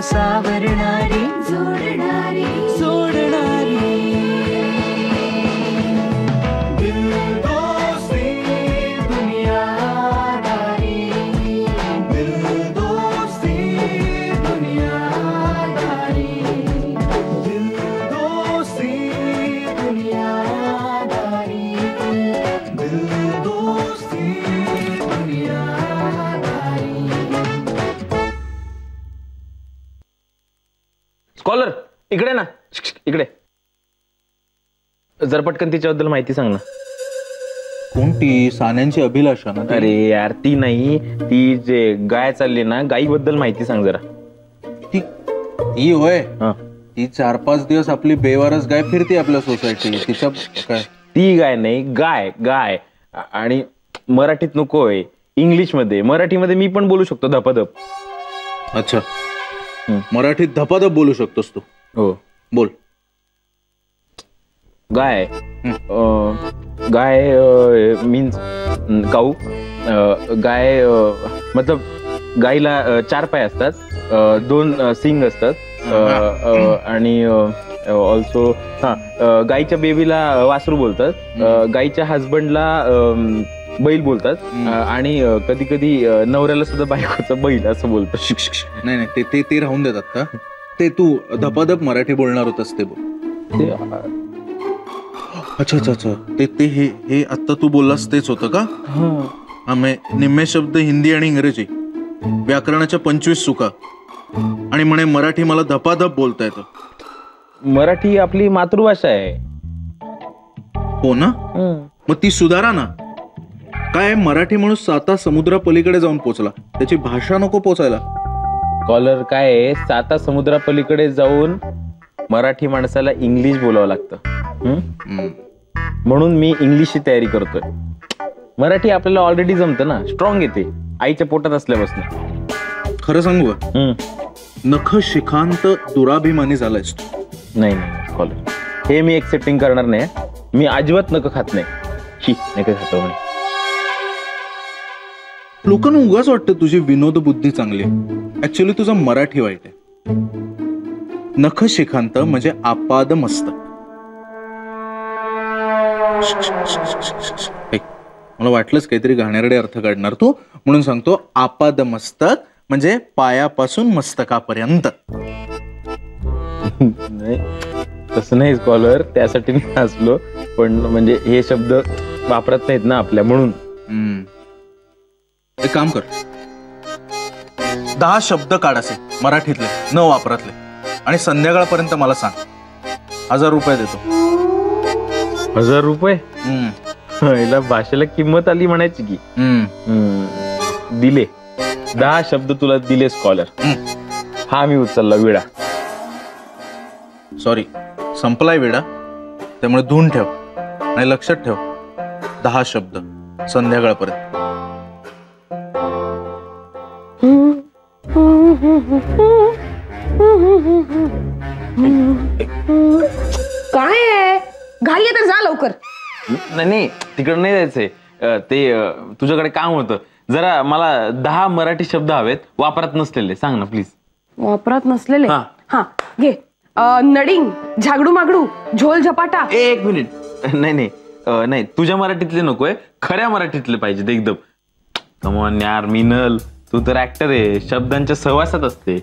सावरणारी जोडणारी सोडणारी दिल दोस्ती दुनियादारी दिल दोस्ती दुनियादारी दिल दोस्ती दुनियादारी दिल दोस्ती दुनियादारी. स्कॉलर इकडे ना, इकडे जर पटकन तिच्याबद्दल माहिती सांग ना. कोणती? सान्यांची अभिलाषा ना? अरे यार ती नाही, ती जे गाय चालली ना, गायीबद्दल माहिती सांग जरा. ती होय, ती 4-5 दिवस आपली बेवारस गाय फिरते आपल्या सोसायटीत. तिच्या काय? ती गाय नाही, गाय गाय. आणि मराठीत नकोय, इंग्लिश मध्ये. मराठीमध्ये मी पण बोलू शकतो धपाधप. अच्छा, मराठीत धपाधप बोलू शकतोस तू? हो बोल. गाय गाय मीन्स काऊ. गाय मतलब गायीला 4 पाय असतात, 2 सिंग असतात, आणि ऑल्सो गायीच्या बेबीला वासरू बोलतात, गायीच्या हजबंडला बैल बोलतात, आणि कधी कधी नवऱ्याला सुद्धा बायकोचा बैल असं बोलतात. नाही नाही, ते राहून देतात का? ते तू धपाधप मराठी बोलणार होतास ते बोल. अच्छा अच्छा अच्छा, ते हे आता तू बोललास तेच होतं का? हा, निम्मे शब्द हिंदी आणि इंग्रजी, व्याकरणाच्या 25 चुका, आणि म्हणे मराठी मला धपाधप बोलता येतं. मराठी आपली मातृभाषा आहे. हो ना, मग ती सुधारा ना. काय मराठी माणूस 7 समुद्रापलीकडे जाऊन पोचला, त्याची भाषा नको पोचायला? स्कॉलर काय 7 समुद्रापलीकडे जाऊन मराठी माणसाला इंग्लिश बोलावं लागतं. म्हणून मी इंग्लिशची तयारी करतोय. मराठी आपल्याला ऑलरेडी जमतं ना, स्ट्रॉंग येते आईच्या पोटात असल्यापासून. खरं सांगू, नख शिखांत दुराभिमानी झालायस तू. नाही नाही स्कॉलर, हे मी एक्सेप्टिंग करणार नाही. मी अजिबात नख खात नाही. नख खातो म्हणे. लोकांना उगाच वाटतं तुझी विनोद बुद्धी चांगली, ऍक्च्युअली तुझा मराठी वाईट आहे. नख शिखांत म्हणजे आपाद मस्तक. मला वाटलंच काहीतरी घाणेरडे अर्थ काढणार तू, म्हणून सांगतो आपाद मस्तक म्हणजे पायापासून मस्तकापर्यंत. नाही तसं नाही स्कॉलर, त्यासाठी मी हसलो, पण म्हणजे हे शब्द वापरत नाहीत ना आपल्या, म्हणून. एक काम कर, 10 शब्द काढ असे मराठीतले न वापरातले, आणि संध्याकाळपर्यंत मला सांग. 1000 रुपये देतो. 1000 रुपये? हिला भाषेला किंमत आली म्हणायची की. दिले 10 शब्द तुला दिले स्कॉलर. हा मी उचलला विडा. सॉरी, संपलाय विडा, त्यामुळे धुवून ठेव आणि लक्षात ठेव 10 शब्द संध्याकाळपर्यंत. काय आहे घाई आहे तर जा लवकर. नाही तिकडे नाही जायचंय. ते तुझ्याकडे काम होतं जरा. मला 10 मराठी शब्द हवेत वापरात नसलेले. सांग ना प्लीज. वापरात नसलेले? हा घे. नडिंग, झागडू मागडू, झोल झपाटा. एक मिनिट. नाही तुझ्या मराठीतले नकोय, खऱ्या मराठीतले पाहिजे एकदम. कमॉन यार मिनल, तू तर ऍक्टर आहे, शब्दांच्या सहवासात असते.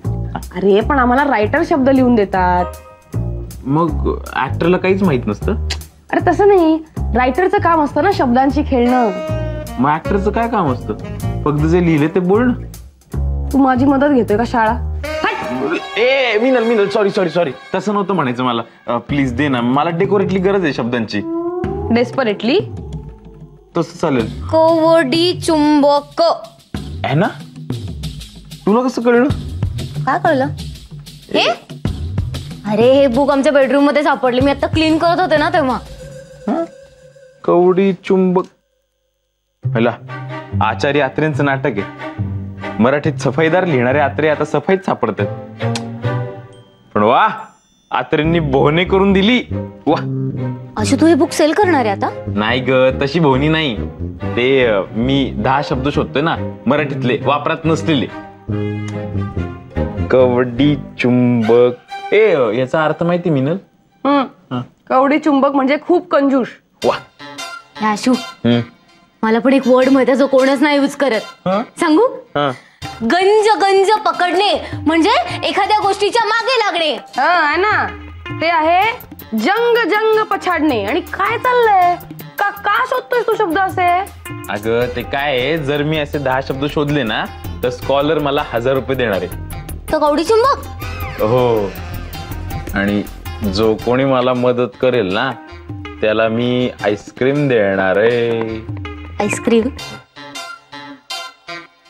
अरे पण आम्हाला रायटर शब्द लिहून देतात. मग ऍक्टरला काहीच माहित नसतं? अरे तसं नाही, रायटरचं काम असतं ना शब्दांची खेळणं. मग ऍक्टरचं काय काम असतं? फक्त जे लिहिले ते बोलणं. तू माझी मदत घेतोय का शाळा? ए मिनल सॉरी तसं नव्हतं म्हणायचं मला. प्लीज दे ना, मला डेकोरेटली गरज आहे शब्दांची. डेस्परेटली? तसं चालेल. कोवडी चुंबक आहे ना. तुला कसं कळलं? काय कळलं? हे अरे हे बुक आमच्या बेडरूम मध्ये सापडले, मी आता क्लीन करत होते ना तेव्हा. कवडी चुंबक पहिला आचार्य आत्रेंचं नाटक आहे. मराठीत सफाईदार लिहिणारे आत्रे आता सफाईत सापडतात. पण वा, आत्रेंनी बोहणे करून दिली. वा. अच्छा, तू हे बुक सेल करणार आहे आता? नाही ग, तशी बोहणी नाही. ते मी 10 शब्द शोधतोय ना मराठीतले वापरात नसलेले. कवडी चुंबक याचा अर्थ माहिती मिनल? कवडी चुंबक म्हणजे खूप कंजूस. वा. आशू मला पण एक वर्ड माहिती जो कोणच नाही यूज करत. सांगू? गंज गंज पकडणे म्हणजे एखाद्या गोष्टीच्या मागे लागणे. आहे ना, ते आहे जंग जंग पछाडणे. आणि काय चाललंय? का शोधतोय तू शब्द असे? अगं ते काय आहे, जर मी असे 10 शब्द शोधले ना तर स्कॉलर मला 1000 रुपये देणार आहे. तो कवडी चुंबक. हो, आणि जो कोणी मला मदत करेल ना त्याला मी आईस्क्रीम देणार आहे. आईस्क्रीम?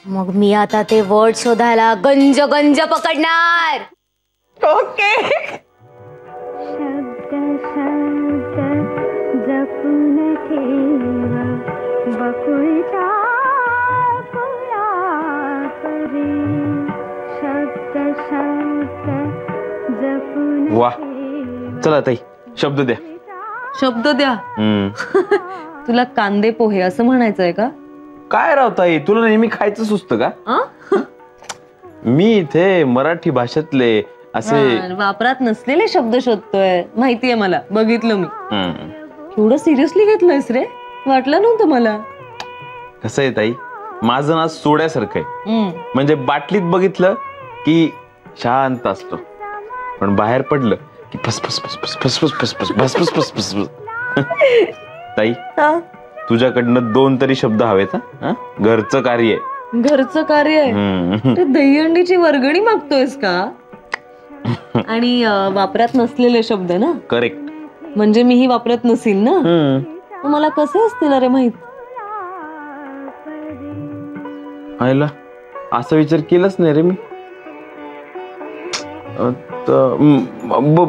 मग मी आता ते वर्ड शोधायला गंज गंज पकडणार. ओके. वा. चला ताई, शब्द द्या. शब्द द्या. तुला कांदे पोहे असं म्हणायचंय का? काय राव ताई, तुला नेहमी खायचं सुचतं का? मी इथे मराठी भाषेतले असे वापरात नसलेले शब्द शोधतोय. माहितीये मला, बघितलं मी. एवढं सिरियसली घेतलंयस रे? वाटलं नव्हतं मला. कसं आहे ताई, माझं ना सोड्यासारखं आहे. म्हणजे बाटलीत बघितलं की शांत असतो, पण बाहेर पडलं की फस फस फस फस फस फस फस फस फस फस फस फस फस. ताई, तुझ्याकडनं 2 तरी शब्द हवेत. घरचं कार्य आहे. घरचं कार्य आहे? दहीहंडीची वर्गणी मागतोयस का? आणि वापरात नसलेले शब्द ना? करेक्ट. म्हणजे मीही वापरत नसेल ना? मला कसे असतील अरे माहित? आयला असा विचार केलाच नाही रे मी.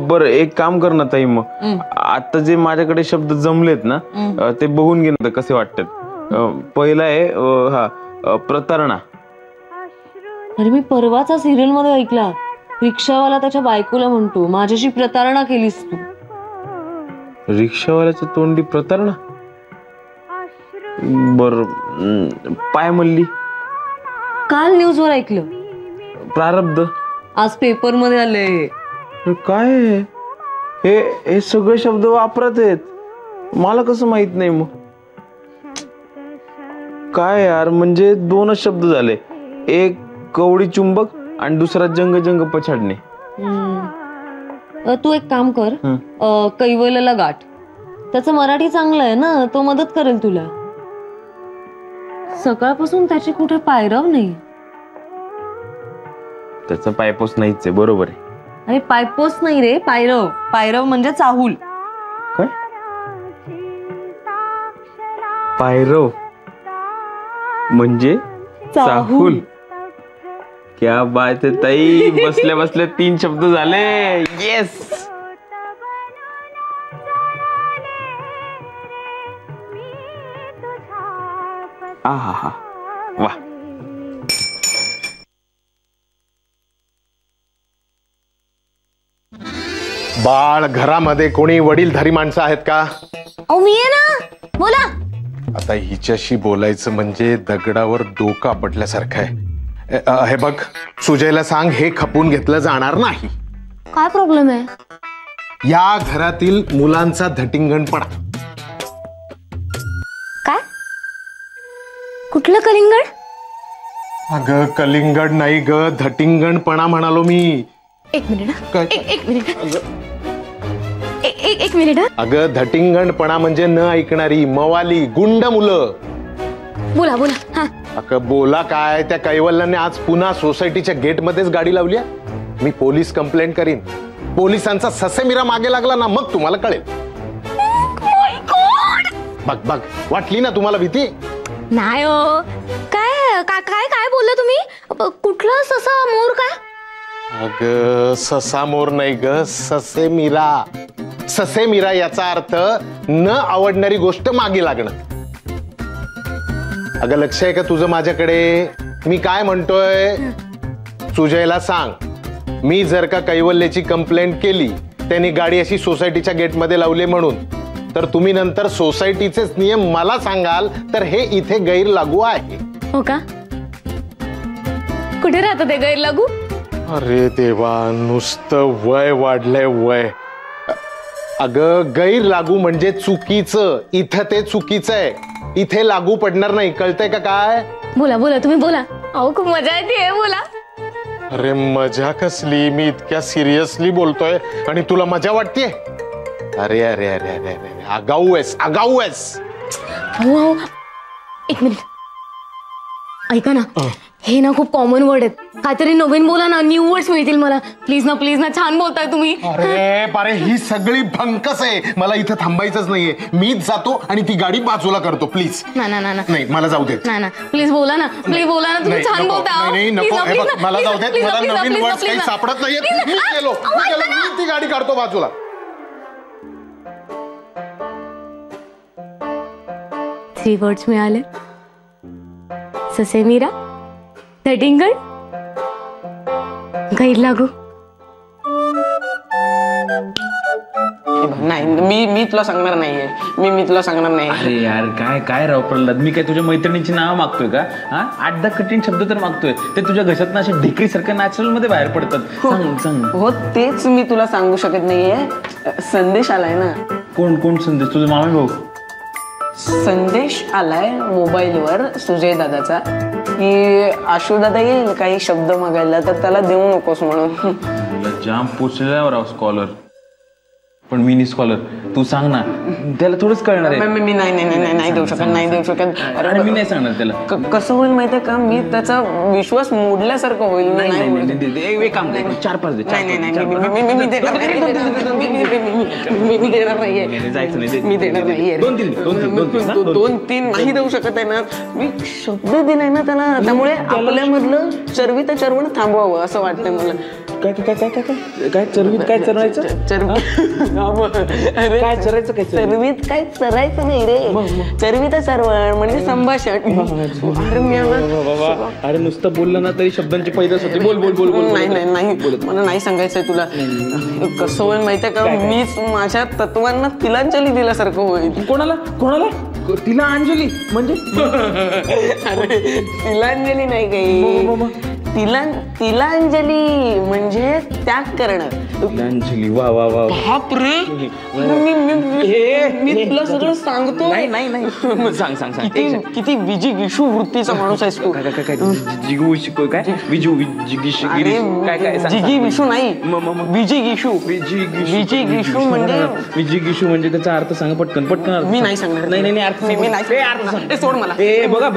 बर, एक काम कर ना ताई, मग आता जे माझ्याकडे शब्द जमलेत ना ते बघून घे ना कसे वाटतात. पहिला आहे प्रतारणा. अरे मी परवाचा सिरियल मध्ये ऐकला, रिक्षावाला त्याच्या बायकोला म्हणतो माझ्याशी प्रतारणा केलीस तू. रिक्षावाल्याच्या तोंडी प्रतारणा? बर, पायमल्ली. काल न्यूज वर ऐकलं. प्रारब्ध. आज पेपर मध्ये आले. काय हे सगळे शब्द वापरत आहेत, मला कसं माहित नाही? मग काय यार, म्हणजे 2च शब्द झाले. एक कवडी चुंबक आणि दुसरा जंग जंग पछाडणे. तू एक काम कर, कैवल्याला गाठ. त्याचं मराठी चांगलं आहे ना, तो मदत करेल तुला. सकाळपासून त्याची कुठे पायरव नाही. त्याचा पायपोस नाहीच आहे. बरोबर आहे. अरे पायपोस नाही रे, पायरव. पायरव म्हणजे चाहूल. काय? पायरव म्हणजे चाहूल. क्या बात आहे ताई, बसल्या बसल्या 3 शब्द झाले. येस. आहा, वा. बाळ, घरामध्ये कोणी वडीलधारी माणसं आहेत का? मी आहे ना, बोला. आता हिच्याशी बोलायचं म्हणजे दगडावर डोकं आपटल्यासारखं आहे. हे बघ, सुजयला सांग हे खपून घेतलं जाणार नाही. काय प्रॉब्लेम आहे? या घरातील मुलांचा धटिंगणपणा. काय? कुठलं कलिंगड? अगं कलिंगड नाही ग, धटिंगणपणा म्हणालो मी. एक मिनिट. एक मिनिट. अगं धटिंगणपणा म्हणजे न ऐकणारी, मवाली, गुंड मुलं. बोला बोला. अगं बोला काय, त्या कैवल्याने आज पुन्हा सोसायटीच्या गेट मध्येच गाडी लावली. मी पोलीस कंप्लेंट करीन. पोलिसांचा ससेमिरा मागे लागला ना मग तुम्हाला कळेल. बघ बघ, वाटली ना तुम्हाला भीती? नाही हो. काय काय काय बोलला तुम्ही? कुठला ससा मोर? काय? अगं ससा मोर नाही ग, ससेमिरा. ससेमिरा याचा अर्थ न आवडणारी गोष्ट मागे लागणं. अगं लक्ष आहे का तुझं माझ्याकडे? मी काय म्हणतोय, सुजयला सांग, मी जर का कैवल्याची कंप्लेंट केली, त्यांनी गाडी अशी सोसायटीच्या गेटमध्ये लावली म्हणून, तर तुम्ही नंतर सोसायटीचेच नियम मला सांगाल तर हे इथे गैर लागू आहे. हो का? कुठे राहतं ते गैर लागू? अरे देवा, नुसतं वय वाढलंय वय. अगं, गैर लागू म्हणजे चुकीचं. इथं ते चुकीचं आहे. इथे लागू पडणार नाही, कळतंय का काय? बोला बोला, तुम्ही बोला. अहो खूप मजा येते, बोला. अरे मजा कसली, मी इतक्या सिरियसली बोलतोय आणि तुला मजा वाटतेय? अरे अरे अरे अरे अरे, आगाऊ आहेस, आगाऊ आहेस. हो, एक मिनिट ऐका ना. हे ना खूप कॉमन वर्ड आहेत. काहीतरी नवीन बोला ना, न्यू वर्ड्स मिळतील मला. प्लीज ना, छान बोलताय तुम्ही. अरे पारे, ही सगळी भंकस आहे. मला इथं थांबायचंच नाहीये. मीच जातो आणि ती गाडी बाजूला करतो. प्लीज. नाही, मला जाऊ दे. ना प्लीज बोला ना, तुम्ही छान बोलता. नाही, नको. हे बघ, मला जाऊ दे. मला नवीन वर्ड्स काही सापडत नाहीये. मी गेलो, मी ती गाडी काढतो बाजूला. 3 वर्ड्स मिळाले. ससे मीरा, धटिंगड, गैर लागू. नाही, मी तुला सांगणार नाहीये. मी तुला सांगणार नाही. अरे यार, काय राव प्रल्हाद, मी काय तुझ्या मैत्रिणीची नाव मागतोय का? 8-10 कठीण शब्द तर मागतोय, ते तुझ्या घशात असे ढेकरी सारख्या नॅचरल मध्ये बाहेर पडतात. सांग. हो, तेच मी तुला सांगू शकत नाहीये. संदेश आलाय ना. कोण संदेश? तुझा मामी भाऊ? संदेश आलाय मोबाईलवर सुजय दादाचा की आशू दादा येईल काही शब्द मागायला, तर त्याला देऊ नकोस म्हणून. जाम पोचल्यावर स्कॉलर, पण मिनी स्कॉलर. तू सांग ना, त्याला थोडंच कळणार आहे. मी नाही देऊ शकत. अरे मी नाही सांगणार त्याला. कसं होईल माहितीये का, मी त्याचा विश्वास मोडल्यासारखं होईल. एक काम कर, 4-5 दे. मी देणार नाहीये. मी देणार नाहीये. 2-3 नाही देऊ शकत आहे ना. मी शब्द दिलाय ना त्याला, त्यामुळे आपल्यामधलं चरबी तर चरवण थांबवावं असं वाटतंय मला. काय चरवीत काय चरवायचं? काय चरायचं? चरवीत काय चरायचं नाही रे. चरवीत चरवण म्हणजे संभाषण. अरे नुसतं बोललं ना तरी शब्दांची पैदास होते. बोल. नाही, मला नाही सांगायचंय तुला. कसं होईल माहितीये का, मीच माझ्या तत्वांना तिलांजली दिल्यासारखं होईल. कोणाला? तिला अंजली म्हणजे? अरे तिलांजली नाही काही, तिलांजली म्हणजे त्याग करणं. तिलांजली. वा. बाप रे, मी तुला सगळं सांगतो. नाही. सांग. किती विजिगिषू वृत्तीचा माणूस आहेस तू. जिगी विषू नाही, विजिगिषू म्हणजे त्याचा अर्थ सांग पटकन. मी नाही सांगणार. नाही अर्थ सोड मला. बघा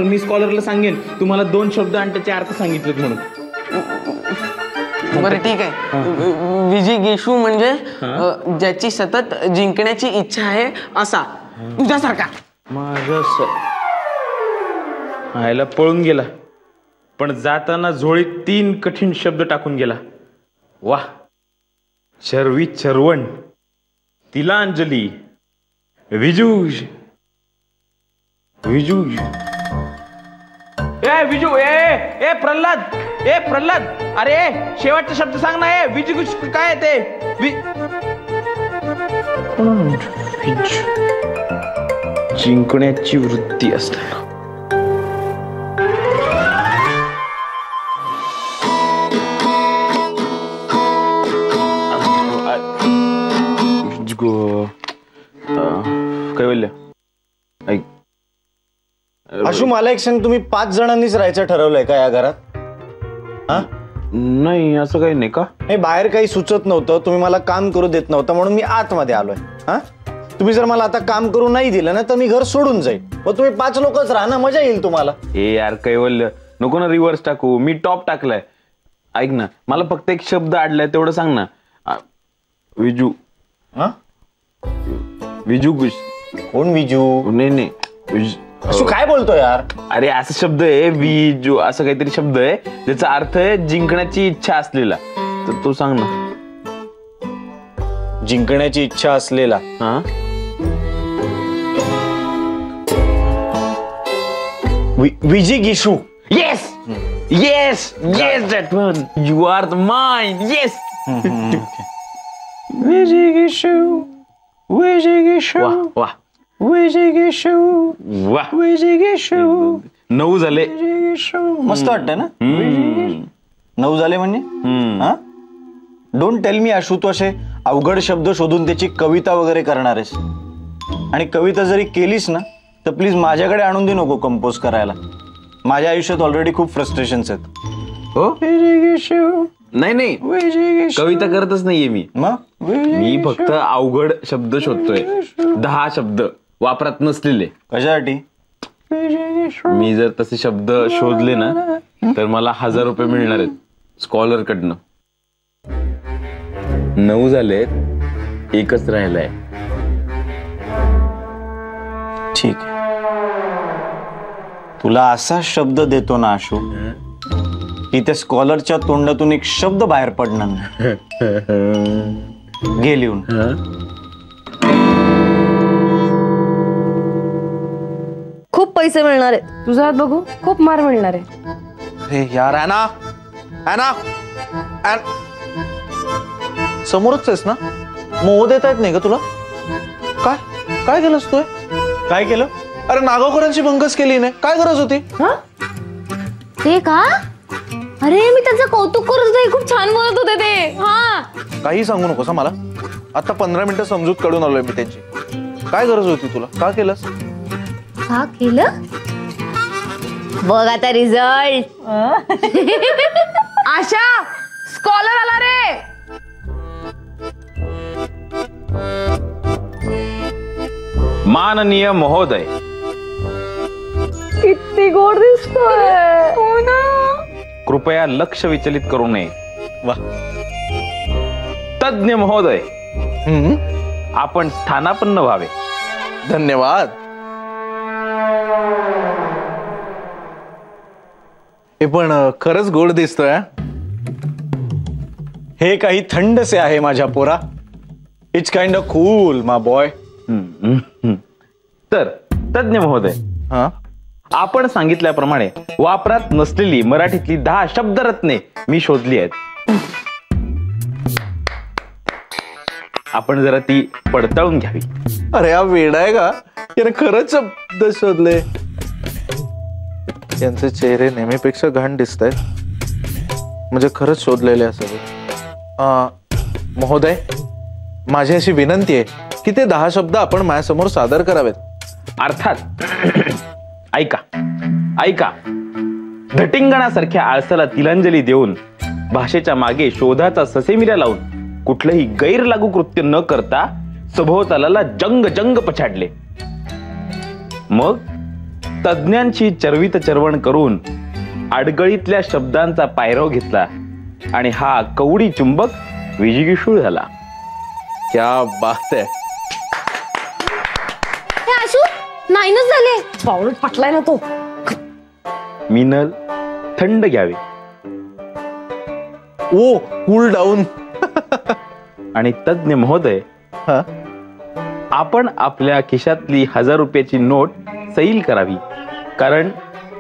मी स्कॉलरला सांगेन तुम्हाला 2 शब्द आणि त्याचे अर्थ सांगितलेत म्हणून. बरं ठीक आहे. विजिगिषू म्हणजे ज्याची सतत जिंकण्याची इच्छा आहे असा, तुझ्यासारखा. ह्याला पळून गेला, पण जाताना झोळीत 3 कठीण शब्द टाकून गेला. वाह. चरवी चरवण, तिलांजली, विजू. ए प्रल्हाद, अरे शेवटचा शब्द सांग ना. विजू काय ते? जिंकण्याची वृत्ती असते. काय बोलल्या? ऐक आशू, मला एक सांग, तुम्ही 5 जणांनीच राहायचं ठरवलंय का या घरात? नाही, असं काही नाही का? हे बाहेर काही सुचत नव्हतं, तुम्ही मला काम करू देत नव्हतं म्हणून मी आतमध्ये आलोय. तुम्ही जर मला आता काम करू नाही दिलं ना तर मी घर सोडून जाईल. मग तुम्ही 5 लोकच राहा ना, मजा येईल तुम्हाला. ए यार कैवल्य, नको ना रिव्हर्स टाकू. मी टॉप टाकलाय. ऐक ना, मला फक्त एक शब्द अडलाय तेवढं सांग ना. विजू. विजू. कोण विजू? नाही आशू काय बोलतो यार? अरे असं शब्द आहे विजू, असं काहीतरी शब्द आहे ज्याचा अर्थ आहे जिंकण्याची इच्छा असलेला. तर तू सांग ना. जिंकण्याची इच्छा असलेला. विजिगिषू. Yes that one. You are the mine. Yes. विजिगिषू. वाह. 9 झाले. मस्त वाटतंय ना? 9 झाले म्हणजे? डोंट टेल मी आशू, तू असे अवघड शब्द शोधून त्याची कविता वगैरे करणार आहेस. आणि कविता जरी केलीस ना तर प्लीज माझ्याकडे आणून दे नको कंपोज करायला. माझ्या आयुष्यात ऑलरेडी खूप फ्रस्ट्रेशन्स आहेत. हो नाही कविता करतच नाहीये मी. मी फक्त अवघड शब्द शोधतोय. 10 शब्द वापरात नसलेले. कशासाठी? मी जर तसे शब्द शोधले ना तर मला 1000 रुपये मिळणार आहेत स्कॉलर कडनं. 9 झालेत, 1च राहिलाय. ठीक आहे, तुला असा शब्द देतो ना आशू की त्या स्कॉलरच्या तोंडातून एक शब्द बाहेर पडणार नाही. घे लिहून. खूप पैसे मिळणार आहे. तुझा हात बघू, खूप मार मिळणार आहे. अरे यार ॲना, समोरच आहेस ना? मोह देता येत नाही का तुला? काय काय केलंस तू? काय केलं? अरे नागावकरांची बंकस केली नाही, काय गरज होती? ते का? अरे मी त्यांचं कौतुक करत होते, खूप छान बोलत होते ते. हा काही सांगू नकोस मला. आता 15 मिनिटं समजूत काढून आलोय मी त्यांची. काय गरज होती तुला? का केलंस? का केलं? बघ आता रिझल्ट. आशा, स्कॉलर आला रे. माननीय महोदय, किती गोड दिसतोय. हो ना. कृपया लक्ष विचलित करू नये. तज्ञ महोदय, आपण स्थानापन्न व्हावे. धन्यवाद. हे पण खरंच गोड दिसतोय. हे काही थंड से आहे माझ्या पोरा. It's kind of cool my boy. तर तज्ञ महोदय, आपण सांगितल्याप्रमाणे वापरात नसलेली मराठीतली 10 शब्दरत्ने मी शोधली आहेत. आपण जरा ती पडताळून घ्यावी. अरे हा वेडा आहे का? याने खरंच शब्द शोधले. यांचे चेहरे नेहमीपेक्षा घाण दिसत आहेत. म्हणजे खरंच शोधलेले असावे. महोदय, माझी अशी विनंती आहे की ते 10 शब्द आपण माझ्यासमोर सादर करावेत. अर्थात. ऐका. धटिंगणासारख्या आळसाला तिलांजली देऊन भाषेच्या मागे शोधाचा ससेमिरा लावून कुठलंही गैरलागू कृत्य न करता सभोवताला जंग पछाडले. मग तज्ञांची चरवित चरवण करून अडगळीतल्या शब्दांचा पायरव घेतला आणि हा कवडी चुंबक विजिगीषू झाला. क्या बात आहे. आशू 9च झाले. पाऊल पटलाय ना तो. मिनल थंड घ्यावे. ओ कूल डाऊन. आणि तज्ञ महोदय, आपण आपल्या खिशातली 1000 रुपयाची नोट सैल करावी. कारण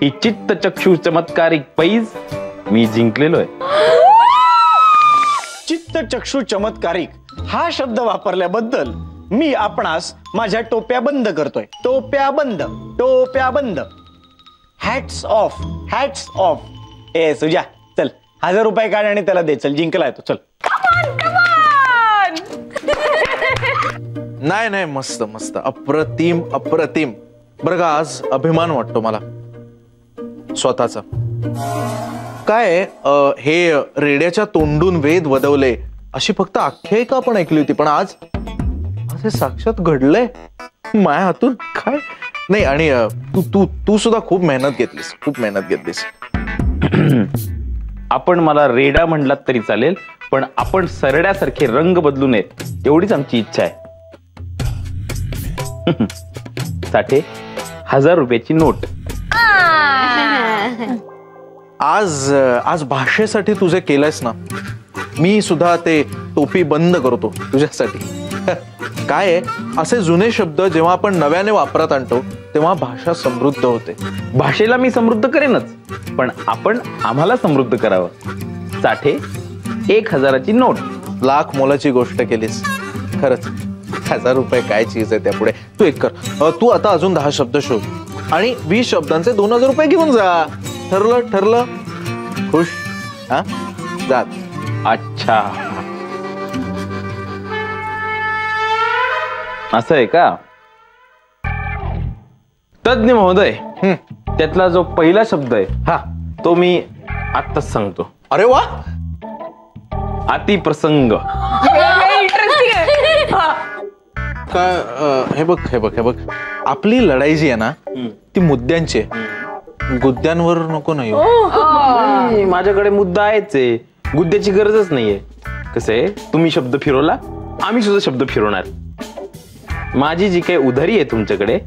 ही चित्तचक्षु चमत्कारिक पैज मी जिंकलेलो आहे. चित्तचक्षु चमत्कारिक हा शब्द वापरल्याबद्दल मी आपणास माझ्या टोप्या बंद करतोय. टोप्या बंद. Hats off. ए सुजा, चल 1000 रुपये काढ आणि त्याला दे. चल, जिंकला येतो. चल. नाही मस्त अप्रतिम. बरं का, आज अभिमान वाटतो मला स्वतःचा. काय हे रेड्याच्या तोंडून वेद वदवले अशी फक्त आख्यायिका आपण ऐकली होती, पण आज हे साक्षात घडलंय माझ्या हातून. काय नाही. आणि तू सुद्धा खूप मेहनत घेतलीस. आपण मला रेडा म्हणलात तरी चालेल, पण आपण सरड्यासारखे रंग बदलू नयेत एवढीच आमची इच्छा आहे. साठे 1000 रुपयाची नोट. आज भाषेसाठी तुझे केलंयस ना, मी सुद्धा ते टोपी बंद करतो तुझ्यासाठी. काय आहे, असे जुने शब्द जेव्हा आपण नव्याने वापरात आणतो तेव्हा भाषा समृद्ध होते. भाषेला मी समृद्ध करेनच, पण आपण आम्हाला समृद्ध करावं. साठे 1000ची नोट. लाख मोलाची गोष्ट केलीस खरंच. 1000 रुपये काय चीज आहे त्यापुढे. तू एक कर, तू आता अजून 10 शब्द शोध आणि 20 शब्दांचे 2000 रुपये घेऊन जा. ठरलं? खुश? जात. अच्छा, असं आहे का? तज्ञ महोदय, त्यातला जो पहिला शब्द आहे हा, तो मी आत्ताच सांगतो. अरे वा, अतिप्रसंग. काय हे बघ हे बघ हे बघ, आपली लढाई जी आहे ना ती मुद्द्यांची आहे, गुद्द्यांवर नको नाही. माझ्याकडे मुद्दा आहेच आहे, गुद्द्याची गरजच नाहीये. कसं आहे, तुम्ही शब्द फिरवला, आम्ही सुद्धा शब्द फिरवणार. माझी जी काही उधारी आहे तुमच्याकडे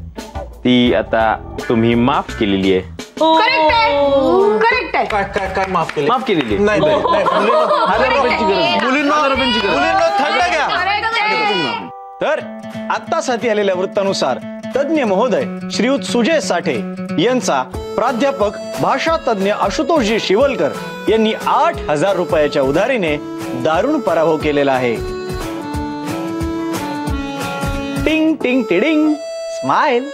ती आता तुम्ही माफ केलेली आहे. करेक्ट आहे. काय काय काय माफ केले? माफ केलेली आहे. नाही नाही, नाही, मुलींना थंड घ्या. तर आत्ताच हाती आलेल्या वृत्तानुसार तज्ञ महोदय श्रीयुत सुजय साठे यांचा प्राध्यापक भाषा तज्ञ आशुतोषजी शिवलकर यांनी 8,000 रुपयाच्या उधारीने दारुण पराभव केलेला आहे. टिंग टिंग टिडिंग स्माइल.